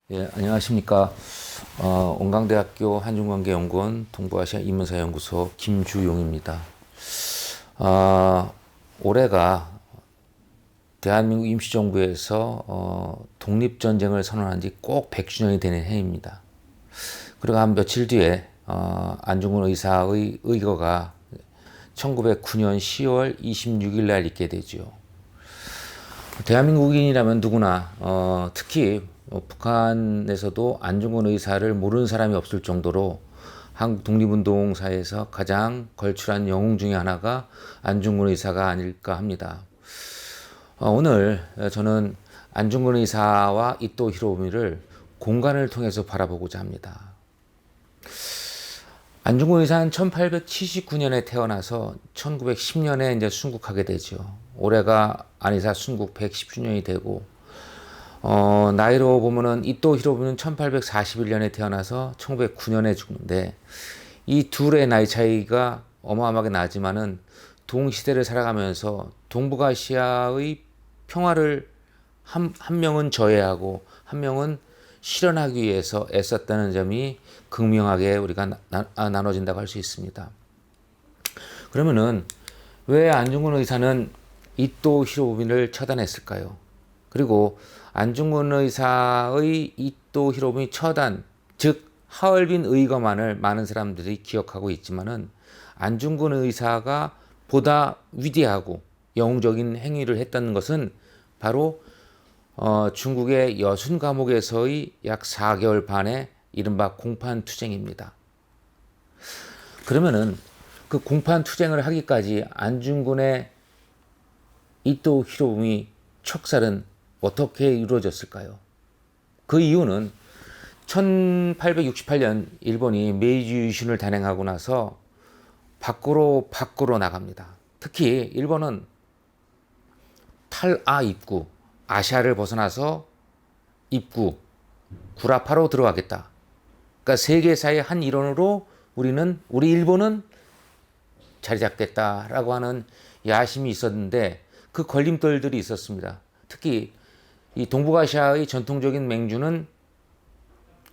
예, 안녕하십니까. 원광대학교 한중관계연구원 동부아시아 이문사연구소 김주용입니다. 올해가 대한민국 임시정부에서 독립전쟁을 선언한 지 꼭 100주년이 되는 해입니다. 그리고 한 며칠 뒤에 안중근 의사의 의거가 1909년 10월 26일 날 있게 되죠. 대한민국인이라면 누구나 특히 북한에서도 안중근 의사를 모르는 사람이 없을 정도로 한국 독립운동사에서 가장 걸출한 영웅 중에 하나가 안중근 의사가 아닐까 합니다. 오늘 저는 안중근 의사와 이토 히로부미를 공간을 통해서 바라보고자 합니다. 안중근 의사는 1879년에 태어나서 1910년에 이제 순국하게 되죠. 올해가 안의사 순국 110주년이 되고, 나이로 보면은 이토 히로부미는 1841년에 태어나서 1909년에 죽는데, 이 둘의 나이 차이가 어마어마하게 나지만은 동시대를 살아가면서 동북아시아의 평화를 한 명은 저해하고 한 명은 실현하기 위해서 애썼다는 점이 극명하게 우리가 나눠진다고 할 수 있습니다. 그러면은 왜 안중근 의사는 이토 히로부미를 처단했을까요? 그리고 안중근 의사의 이토 히로부미 처단, 즉 하얼빈 의거만을 많은 사람들이 기억하고 있지만은 안중근 의사가 보다 위대하고 영웅적인 행위를 했다는 것은 바로 중국의 여순 감옥에서의 약 4개월 반의 이른바 공판투쟁입니다. 그러면은 그 공판투쟁을 하기까지 안중근의 이토 히로부미 척살은 어떻게 이루어졌을까요? 그 이유는 1868년 일본이 메이지 유신을 단행하고 나서 밖으로 나갑니다. 특히 일본은 탈아 입구, 아시아를 벗어나서 입구, 구라파로 들어가겠다. 그러니까 세계사의 한 일원으로 우리 일본은 자리 잡겠다라고 하는 야심이 있었는데 그 걸림돌들이 있었습니다. 특히 이 동북아시아의 전통적인 맹주는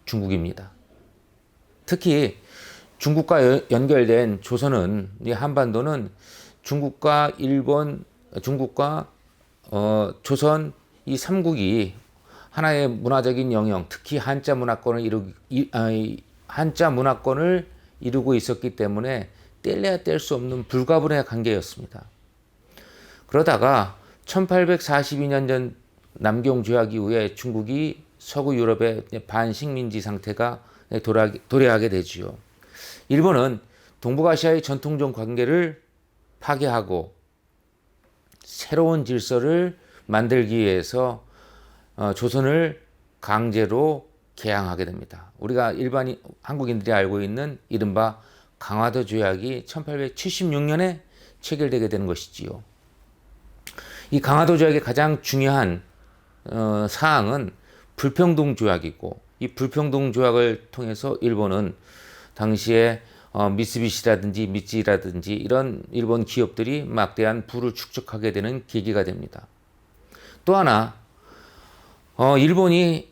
중국입니다. 특히 중국과 연결된 조선은, 이 한반도는 중국과 일본, 중국과 조선 이 삼국이 하나의 문화적인 영역, 특히 한자 문화권을 이루고 있었기 때문에 뗄래야 뗄 수 없는 불가분의 관계였습니다. 그러다가 1842년 전 남경 조약 이후에 중국이 서구 유럽의 반식민지 상태가 도래하게 되지요. 일본은 동북아시아의 전통적 관계를 파괴하고 새로운 질서를 만들기 위해서 조선을 강제로 개항하게 됩니다. 우리가 일반 한국인들이 알고 있는 이른바 강화도 조약이 1876년에 체결되게 되는 것이지요. 이 강화도 조약의 가장 중요한 사항은 불평등 조약이고, 이 불평등 조약을 통해서 일본은 당시에 미쓰비시라든지 미찌라든지 이런 일본 기업들이 막대한 부를 축적하게 되는 계기가 됩니다. 또 하나, 일본이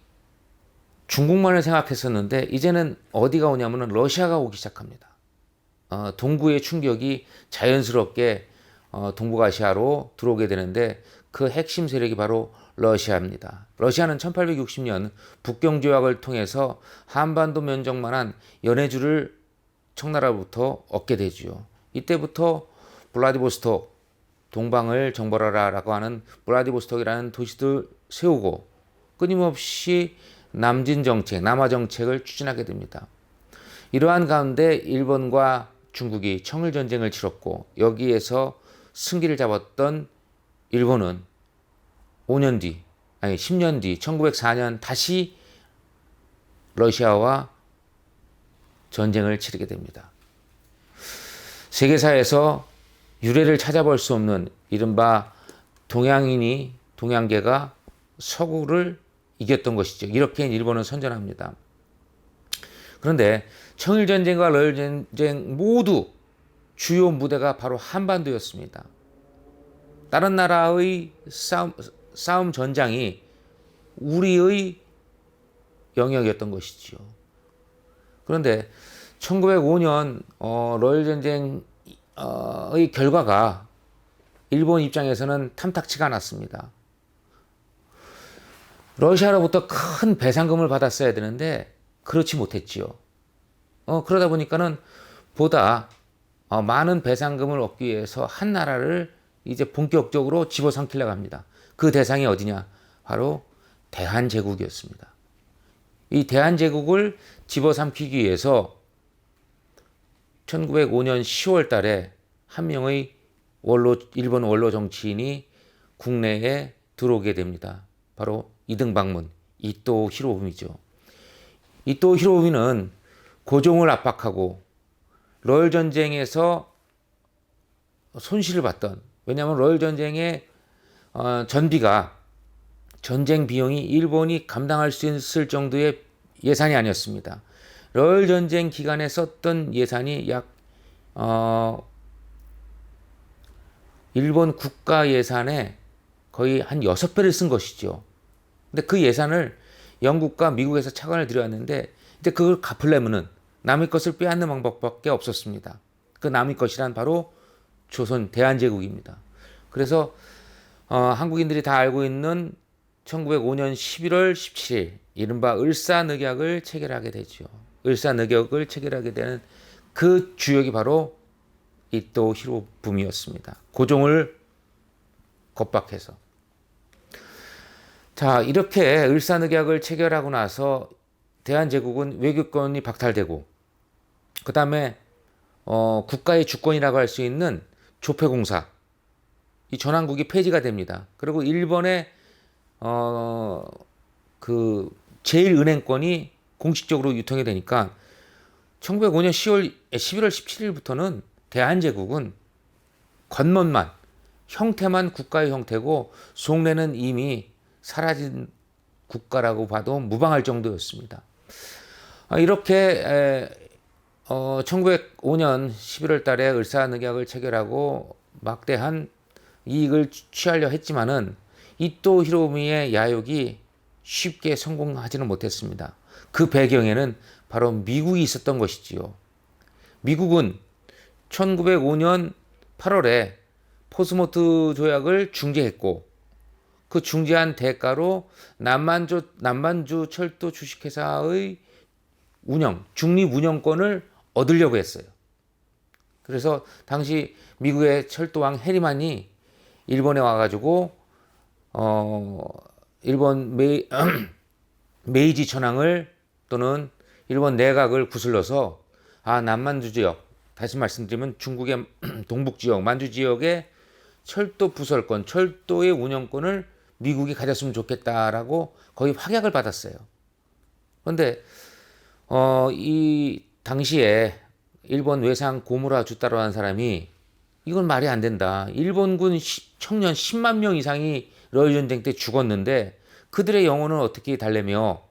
중국만을 생각했었는데 이제는 어디가 오냐면은 러시아가 오기 시작합니다. 동구의 충격이 자연스럽게 동북아시아로 들어오게 되는데 그 핵심 세력이 바로 러시아입니다. 러시아는 1860년 북경조약을 통해서 한반도 면적만한 연해주를 청나라로부터 얻게 되지요. 이때부터 블라디보스톡, 동방을 정벌하라라고 하는 블라디보스톡이라는 도시를 세우고 끊임없이 남진 정책, 남하 정책을 추진하게 됩니다. 이러한 가운데 일본과 중국이 청일 전쟁을 치렀고, 여기에서 승기를 잡았던 일본은 10년 뒤 1904년 다시 러시아와 전쟁을 치르게 됩니다. 세계사에서 유례를 찾아볼 수 없는 이른바 동양계가 서구를 이겼던 것이죠. 이렇게 일본은 선전합니다. 그런데 청일전쟁과 러일전쟁 모두 주요 무대가 바로 한반도였습니다. 다른 나라의 싸움 전장이 우리의 영역이었던 것이지요. 그런데 1905년 러일 전쟁의 결과가 일본 입장에서는 탐탁치가 않았습니다. 러시아로부터 큰 배상금을 받았어야 되는데 그렇지 못했지요. 그러다 보니까는 보다 많은 배상금을 얻기 위해서 한 나라를 이제 본격적으로 집어삼키려고 합니다. 그 대상이 어디냐? 바로 대한제국이었습니다. 이 대한제국을 집어삼키기 위해서 1905년 10월 달에 한 명의 일본 원로 정치인이 국내에 들어오게 됩니다. 바로 이등방문 이토 히로부미죠. 이토 히로부미는 고종을 압박하고 러일 전쟁에서 손실을 봤던, 왜냐하면 러일 전쟁의 전비가, 전쟁 비용이 일본이 감당할 수 있을 정도의 예산이 아니었습니다. 러일 전쟁 기간에 썼던 예산이 약 일본 국가 예산의 거의 한 6배를 쓴 것이죠. 근데 그 예산을 영국과 미국에서 차관을 들여왔는데 이제 그걸 갚으려면은 남의 것을 빼앗는 방법밖에 없었습니다. 그 남의 것이란 바로 조선 대한제국입니다. 그래서 한국인들이 다 알고 있는 1905년 11월 17일 이른바 을사늑약을 체결하게 되죠. 을사늑약을 체결하게 되는 그 주역이 바로 이토 히로부미였습니다. 고종을 겁박해서. 자, 이렇게 을사늑약을 체결하고 나서 대한제국은 외교권이 박탈되고, 그 다음에 국가의 주권이라고 할 수 있는 조폐공사, 이 전환국이 폐지가 됩니다. 그리고 일본의 그 제1은행권이 공식적으로 유통이 되니까 1905년 11월 17일부터는 대한제국은 겉멋만, 형태만 국가의 형태고 속내는 이미 사라진 국가라고 봐도 무방할 정도였습니다. 이렇게 1905년 11월 달에 을사늑약을 체결하고 막대한 이익을 취하려 했지만은 이토 히로부미의 야욕이 쉽게 성공하지는 못했습니다. 그 배경에는 바로 미국이 있었던 것이지요. 미국은 1905년 8월에 포츠모트 조약을 중재했고, 그 중재한 대가로 남만주 철도 주식회사의 중립 운영권을 얻으려고 했어요. 그래서 당시 미국의 철도왕 해리만이 일본에 와가지고 일본 메이지 천황을 또는 일본 내각을 구슬러서 남만주 지역, 다시 말씀드리면 중국의 동북 지역, 만주 지역의 철도 부설권, 철도의 운영권을 미국이 가졌으면 좋겠다라고 거의 확약을 받았어요. 그런데 이 당시에 일본 외상 고무라 주타로라는 사람이 이건 말이 안 된다. 일본군 청년 10만 명 이상이 러일 전쟁 때 죽었는데 그들의 영혼은 어떻게 달래며,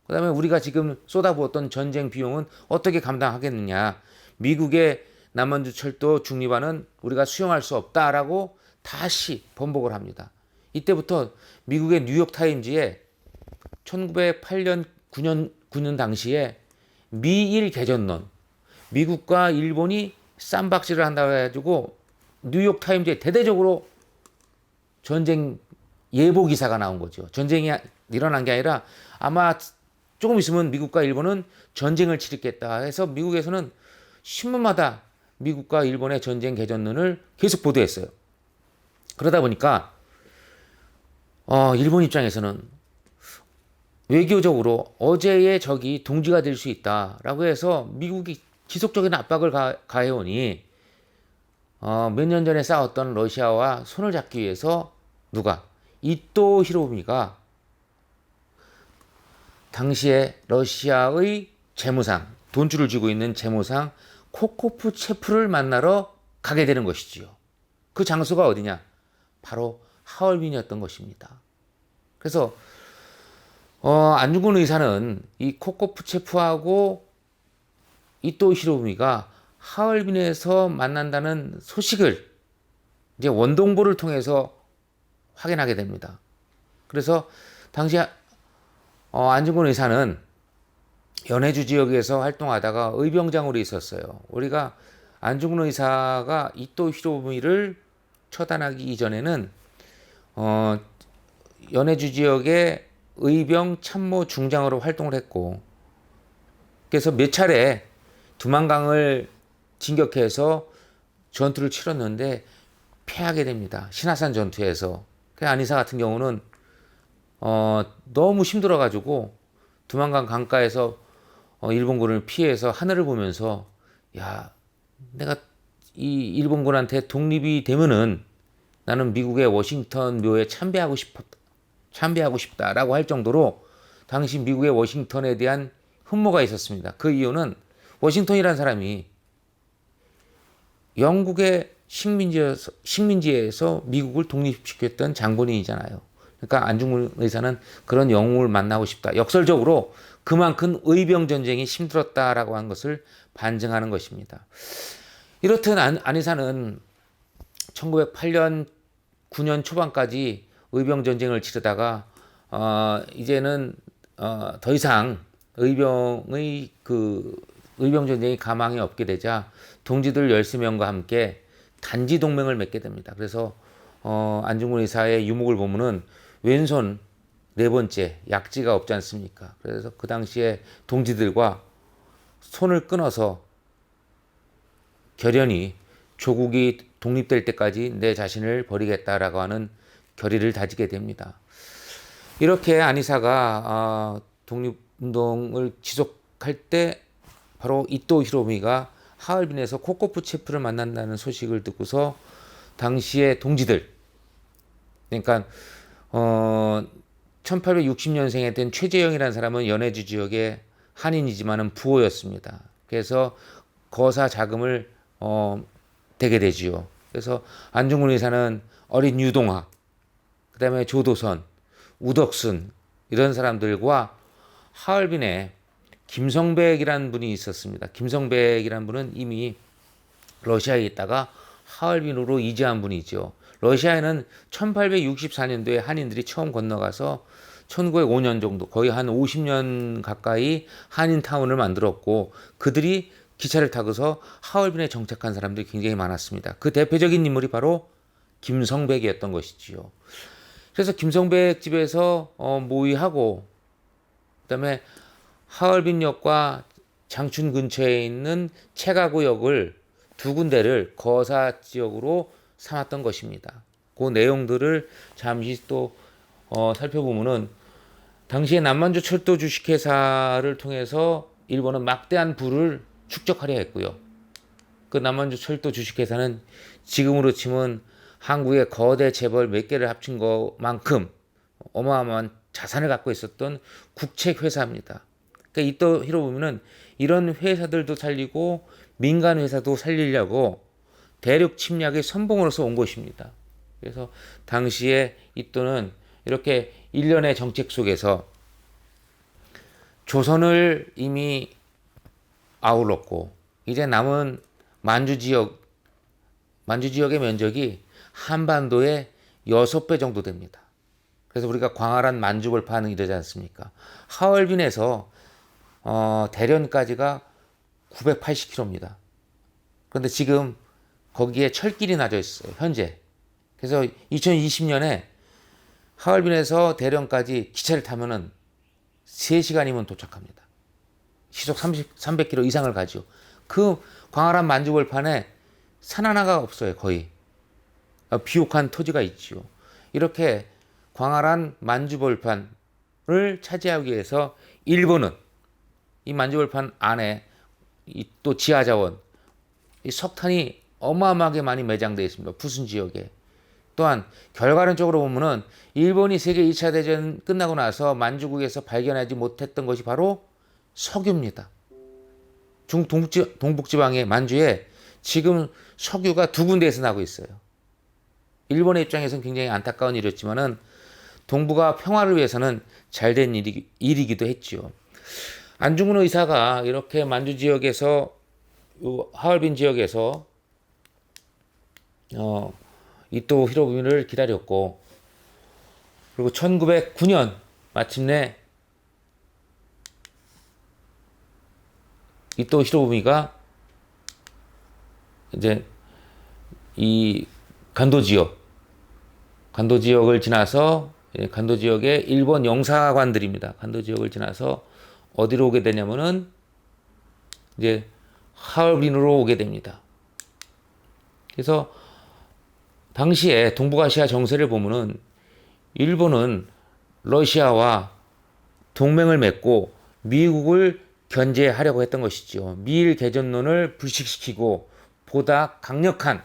그 다음에 우리가 지금 쏟아부었던 전쟁 비용은 어떻게 감당하겠느냐. 미국의 남만주 철도 중립화는 우리가 수용할 수 없다라고 다시 번복을 합니다. 이때부터 미국의 뉴욕타임즈에 1908년 9년 당시에 미일 개전론, 미국과 일본이 쌈박질을 한다고 해가지고 뉴욕타임즈에 대대적으로 전쟁 예보 기사가 나온 거죠. 전쟁이 일어난 게 아니라 아마 조금 있으면 미국과 일본은 전쟁을 치르겠다 해서 미국에서는 신문마다 미국과 일본의 전쟁 개전론을 계속 보도했어요. 그러다 보니까 일본 입장에서는 외교적으로 어제의 적이 동지가 될 수 있다라고 해서 미국이 지속적인 압박을 가해오니 몇 년 전에 싸웠던 러시아와 손을 잡기 위해서 누가? 이토 히로부미가 당시에 러시아의 재무상, 돈줄을 쥐고 있는 재무상 코코프 체프를 만나러 가게 되는 것이지요. 그 장소가 어디냐? 바로 하얼빈이었던 것입니다. 그래서 안중근 의사는 이 코코프 체프하고 이토 히로부미가 하얼빈에서 만난다는 소식을 이제 원동보를 통해서 확인하게 됩니다. 그래서 당시 안중근 의사는 연해주 지역에서 활동하다가 의병장으로 있었어요. 우리가 안중근 의사가 이토 히로부미를 처단하기 이전에는 어, 연해주 지역의 의병 참모 중장으로 활동을 했고, 그래서 몇 차례 두만강을 진격해서 전투를 치렀는데 패하게 됩니다. 신화산 전투에서. 그 안의사 같은 경우는 너무 힘들어가지고 두만강 강가에서 일본군을 피해서 하늘을 보면서, 야, 내가 이 일본군한테 독립이 되면은 나는 미국의 워싱턴 묘에 참배하고 싶다라고 할 정도로 당시 미국의 워싱턴에 대한 흠모가 있었습니다. 그 이유는 워싱턴이라는 사람이 영국의 식민지에서 미국을 독립시켰던 장본인이잖아요. 그러니까 안중근 의사는 그런 영웅을 만나고 싶다. 역설적으로 그만큼 의병 전쟁이 힘들었다라고 한 것을 반증하는 것입니다. 이렇듯 안 의사는 1908년 9년 초반까지 의병 전쟁을 치르다가 이제는 더 이상 의병 전쟁이 가망이 없게 되자 동지들 13명과 함께 단지 동맹을 맺게 됩니다. 그래서 안중근 의사의 유목을 보면은 왼손 네 번째 약지가 없지 않습니까? 그래서 그 당시에 동지들과 손을 끊어서 결연히 조국이 독립될 때까지 내 자신을 버리겠다라고 하는 결의를 다지게 됩니다. 이렇게 안의사가 독립운동을 지속할 때 바로 이토 히로부미가 하얼빈에서 코코프 체프를 만난다는 소식을 듣고서 당시의 동지들, 그러니까 1860년생에 된 최재영이라는 사람은 연해주 지역의 한인이지만은 부호였습니다. 그래서 거사 자금을 대게 되지요. 그래서 안중근 의사는 어린 유동화, 그다음에 조도선, 우덕순 이런 사람들과 하얼빈에 김성백이라는 분이 있었습니다. 김성백이라는 분은 이미 러시아에 있다가 하얼빈으로 이주한 분이죠. 러시아에는 1864년도에 한인들이 처음 건너가서 1905년 정도, 거의 한 50년 가까이 한인타운을 만들었고, 그들이 기차를 타고서 하얼빈에 정착한 사람들이 굉장히 많았습니다. 그 대표적인 인물이 바로 김성백이었던 것이지요. 그래서 김성백 집에서 모의하고, 그다음에 하얼빈역과 장춘 근처에 있는 채가구역을 두 군데를 거사 지역으로 삼았던 것입니다. 그 내용들을 잠시 또 살펴보면은 당시에 남만주 철도 주식회사를 통해서 일본은 막대한 부를 축적하려 했고요. 그 남만주 철도 주식회사는 지금으로 치면 한국의 거대 재벌 몇 개를 합친 것만큼 어마어마한 자산을 갖고 있었던 국책회사입니다. 그러니까 이토 히로부미는 이런 회사들도 살리고 민간 회사도 살리려고 대륙 침략의 선봉으로서 온 것입니다. 그래서 당시에 이토는 이렇게 일련의 정책 속에서 조선을 이미 아울렀고, 이제 남은 만주 지역의 면적이 한반도의 6배 정도 됩니다. 그래서 우리가 광활한 만주벌판 이러지 않습니까? 하얼빈에서 대련까지가 980km입니다. 그런데 지금 거기에 철길이 나져 있어요, 현재. 그래서 2020년에 하얼빈에서 대련까지 기차를 타면은 3시간이면 도착합니다. 시속 300km 이상을 가죠. 그 광활한 만주벌판에 산 하나가 없어요, 거의. 비옥한 토지가 있죠. 이렇게 광활한 만주벌판을 차지하기 위해서 일본은 이 만주벌판 안에 또 지하자원, 이 석탄이 어마어마하게 많이 매장되어 있습니다. 부순 지역에. 또한 결과론적으로 보면은 일본이 세계 2차 대전 끝나고 나서 만주국에서 발견하지 못했던 것이 바로 석유입니다. 동북지방의 만주에 지금 석유가 두 군데에서 나고 있어요. 일본의 입장에서는 굉장히 안타까운 일이었지만은 동북아 평화를 위해서는 잘된 일이기도 했지요. 안중근 의사가 이렇게 만주 지역에서, 하얼빈 지역에서 이토 히로부미를 기다렸고, 그리고 1909년 마침내 이토 히로부미가 이제 이 간도 지역을 지나서 간도 지역의 일본 영사관들입니다. 간도 지역을 지나서 어디로 오게 되냐면은 이제 하얼빈으로 오게 됩니다. 그래서 당시에 동북아시아 정세를 보면은 일본은 러시아와 동맹을 맺고 미국을 견제하려고 했던 것이죠. 미일 개전론을 불식시키고 보다 강력한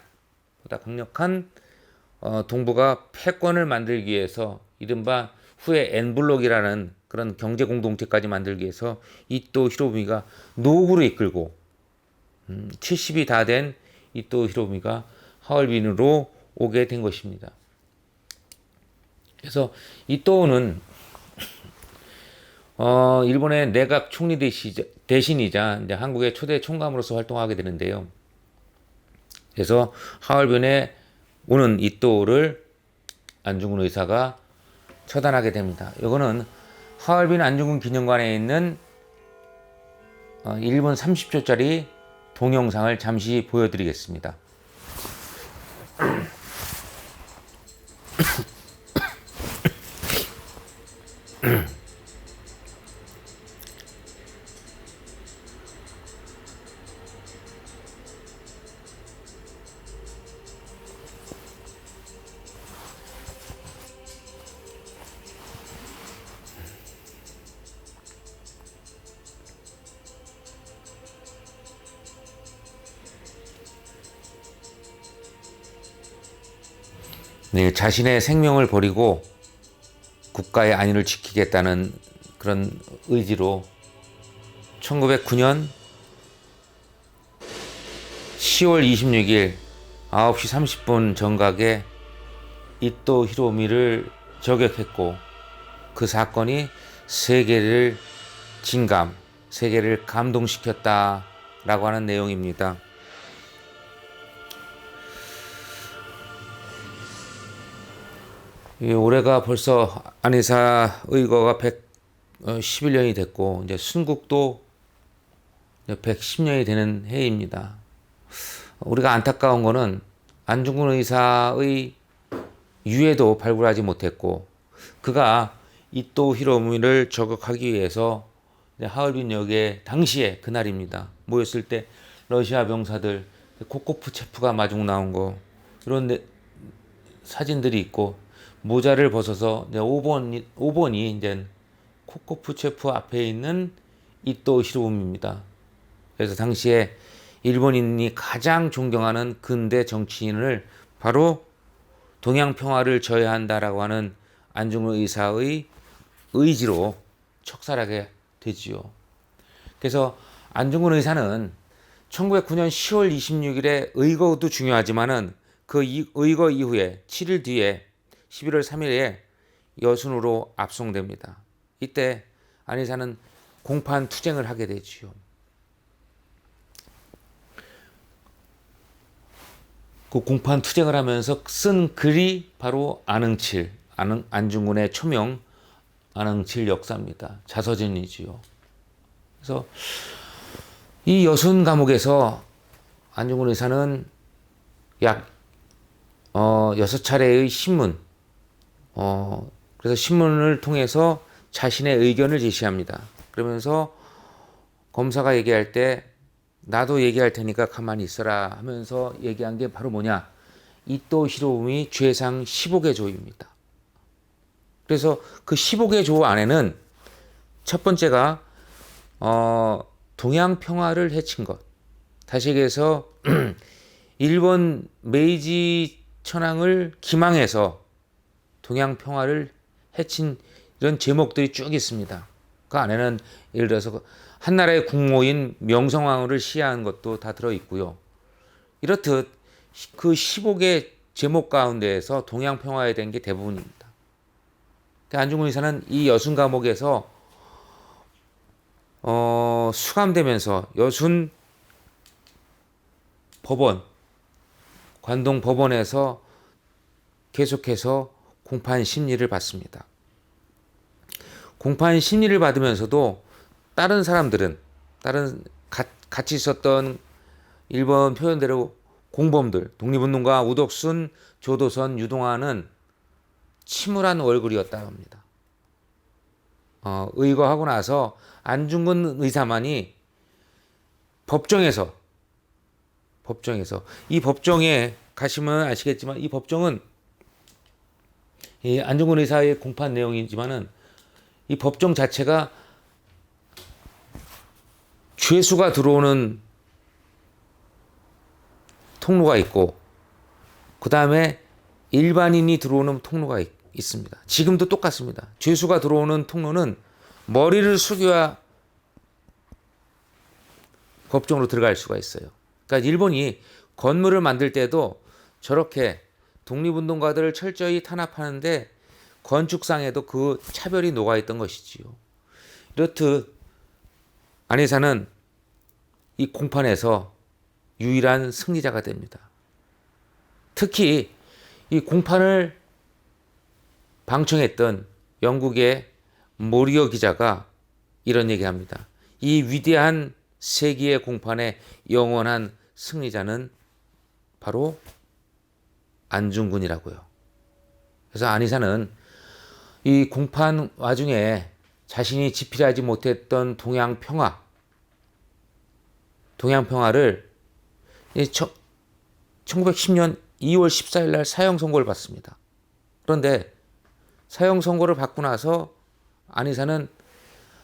동북아 패권을 만들기 위해서 이른바 후에 N블록이라는 그런 경제 공동체까지 만들기 위해서 이토 히로부미가 노구를 이끌고 70이 다 된 이토 히로부미가 하얼빈으로 오게 된 것입니다. 그래서 이토는 일본의 내각 총리 대신이자 이제 한국의 초대 총감으로서 활동하게 되는데요. 그래서 하얼빈에 오는 이토를 안중근 의사가 처단하게 됩니다. 이거는 하얼빈 안중근 기념관에 있는 1분 30초짜리 동영상을 잠시 보여드리겠습니다. 네, 자신의 생명을 버리고 국가의 안위를 지키겠다는 그런 의지로 1909년 10월 26일 9시 30분 정각에 이토 히로부미를 저격했고 그 사건이 세계를 감동시켰다라고 하는 내용입니다. 올해가 벌써 안의사 의거가 111년이 됐고 이제 순국도 110년이 되는 해입니다. 우리가 안타까운 거는 안중근 의사의 유해도 발굴하지 못했고 그가 이토 히로부미를 저격하기 위해서 하얼빈역에 당시에 그날입니다. 모였을 때 러시아 병사들 코코프체프가 마중 나온 거 이런 사진들이 있고 모자를 벗어서 이제 5번이 이제 코코프체프 앞에 있는 이토 히로부미입니다. 그래서 당시에 일본인이 가장 존경하는 근대 정치인을 바로 동양 평화를 저해한다라고 하는 안중근 의사의 의지로 척살하게 되지요. 그래서 안중근 의사는 1909년 10월 26일에 의거도 중요하지만은 그 의거 이후에 7일 뒤에 11월 3일에 여순으로 압송됩니다. 이때 안 의사는 공판 투쟁을 하게 되지요. 그 공판 투쟁을 하면서 쓴 글이 바로 안중근의 초명 안흥칠 역사입니다. 자서전이지요. 그래서 이 여순 감옥에서 안중근 의사는 약 6차례의 신문 그래서 신문을 통해서 자신의 의견을 제시합니다. 그러면서 검사가 얘기할 때 나도 얘기할 테니까 가만히 있어라 하면서 얘기한 게 바로 뭐냐? 이토 히로부미 죄상 15개 조입니다. 그래서 그 15개 조 안에는 첫 번째가 동양 평화를 해친 것. 다시 얘기해서 일본 메이지 천황을 기망해서 동양 평화를 해친 이런 제목들이 쭉 있습니다. 그 안에는 예를 들어서 한나라의 국모인 명성황후를 시해한 것도 다 들어있고요. 이렇듯 그 15개 제목 가운데에서 동양 평화에 대한 게 대부분입니다. 안중근 의사는 이 여순 감옥에서 수감되면서 여순 법원, 관동 법원에서 계속해서 공판 심리를 받습니다. 공판 심리를 받으면서도 다른 사람들은 같이 있었던 일본 표현대로 공범들, 독립운동가 우덕순, 조도선, 유동환은 침울한 얼굴이었다고 합니다. 의거하고 나서 안중근 의사만이 법정에서 이 법정에 가시면 아시겠지만 이 법정은 이 안중근 의사의 공판 내용이지만은 이 법정 자체가 죄수가 들어오는 통로가 있고 그 다음에 일반인이 들어오는 통로가 있습니다. 지금도 똑같습니다. 죄수가 들어오는 통로는 머리를 숙여야 법정으로 들어갈 수가 있어요. 그러니까 일본이 건물을 만들 때도 저렇게 독립운동가들을 철저히 탄압하는데 건축상에도 그 차별이 녹아있던 것이지요. 이렇듯 안희사는 이 공판에서 유일한 승리자가 됩니다. 특히 이 공판을 방청했던 영국의 모리어 기자가 이런 얘기합니다. 이 위대한 세기의 공판의 영원한 승리자는 바로 안중근이라고요. 그래서 안희사는 이 공판 와중에 자신이 지필하지 못했던 동양평화를 1910년 2월 14일 날 사형 선고를 받습니다. 그런데 사형 선고를 받고 나서 안희사는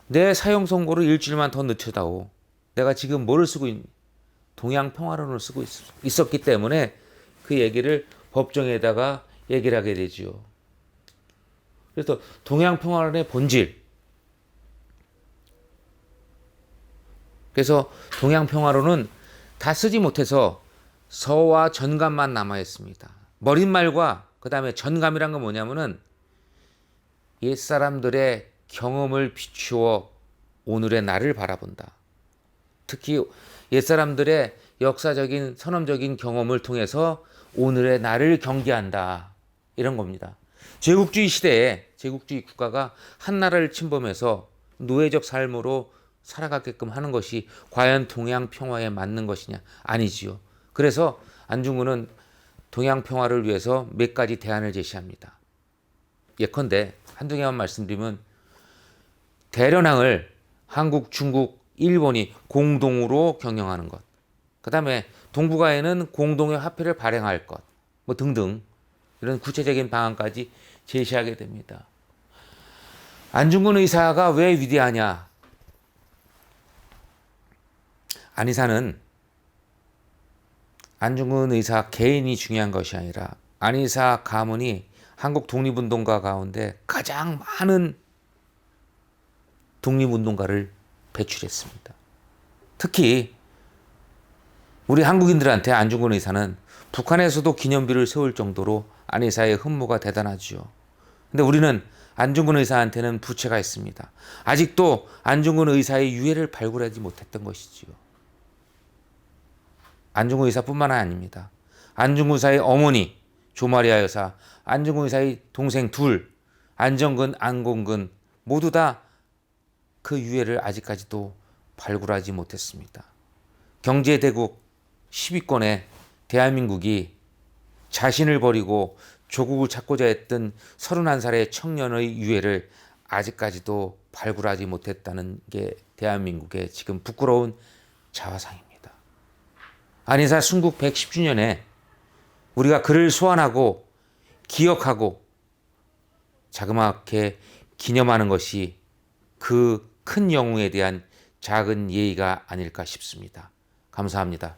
내 사형 선고를 일주일만 더 늦춰다오. 내가 지금 뭐를 쓰고 있니? 동양평화론을 쓰고 있었기 때문에 그 얘기를 법정에다가 얘기를 하게 되지요. 그래서 동양평화론의 본질. 그래서 동양평화론은 다 쓰지 못해서 서와 전감만 남아있습니다. 머릿말과 그 다음에 전감이란 건 뭐냐면은 옛사람들의 경험을 비추어 오늘의 나를 바라본다. 특히 옛사람들의 역사적인 선험적인 경험을 통해서 오늘의 나를 경계한다. 이런 겁니다. 제국주의 시대에 제국주의 국가가 한 나라를 침범해서 노예적 삶으로 살아가게끔 하는 것이 과연 동양 평화에 맞는 것이냐? 아니지요. 그래서 안중근은 동양 평화를 위해서 몇 가지 대안을 제시합니다. 예컨대 한두 개만 말씀드리면 대련항을 한국, 중국, 일본이 공동으로 경영하는 것. 그 다음에 동북아에는 공동의 화폐를 발행할 것. 뭐 등등 이런 구체적인 방안까지 제시하게 됩니다. 안중근 의사가 왜 위대하냐? 안희사는 안중근 의사 개인이 중요한 것이 아니라 안희사 가문이 한국 독립운동가 가운데 가장 많은 독립운동가를 배출했습니다. 특히 우리 한국인들한테 안중근 의사는 북한에서도 기념비를 세울 정도로 안희사의 흠모가 대단하지요. 근데 우리는 안중근 의사한테는 부채가 있습니다. 아직도 안중근 의사의 유해를 발굴하지 못했던 것이지요. 안중근 의사뿐만 아닙니다. 안중근 의사의 어머니 조마리아 여사, 안중근 의사의 동생 둘, 안정근, 안공근 모두 다 그 유해를 아직까지도 발굴하지 못했습니다. 경제대국 10위권에 대한민국이 자신을 버리고 조국을 찾고자 했던 31살의 청년의 유해를 아직까지도 발굴하지 못했다는 게 대한민국의 지금 부끄러운 자화상입니다. 안희사 순국 110주년에 우리가 그를 소환하고 기억하고 자그맣게 기념하는 것이 그 큰 영웅에 대한 작은 예의가 아닐까 싶습니다. 감사합니다.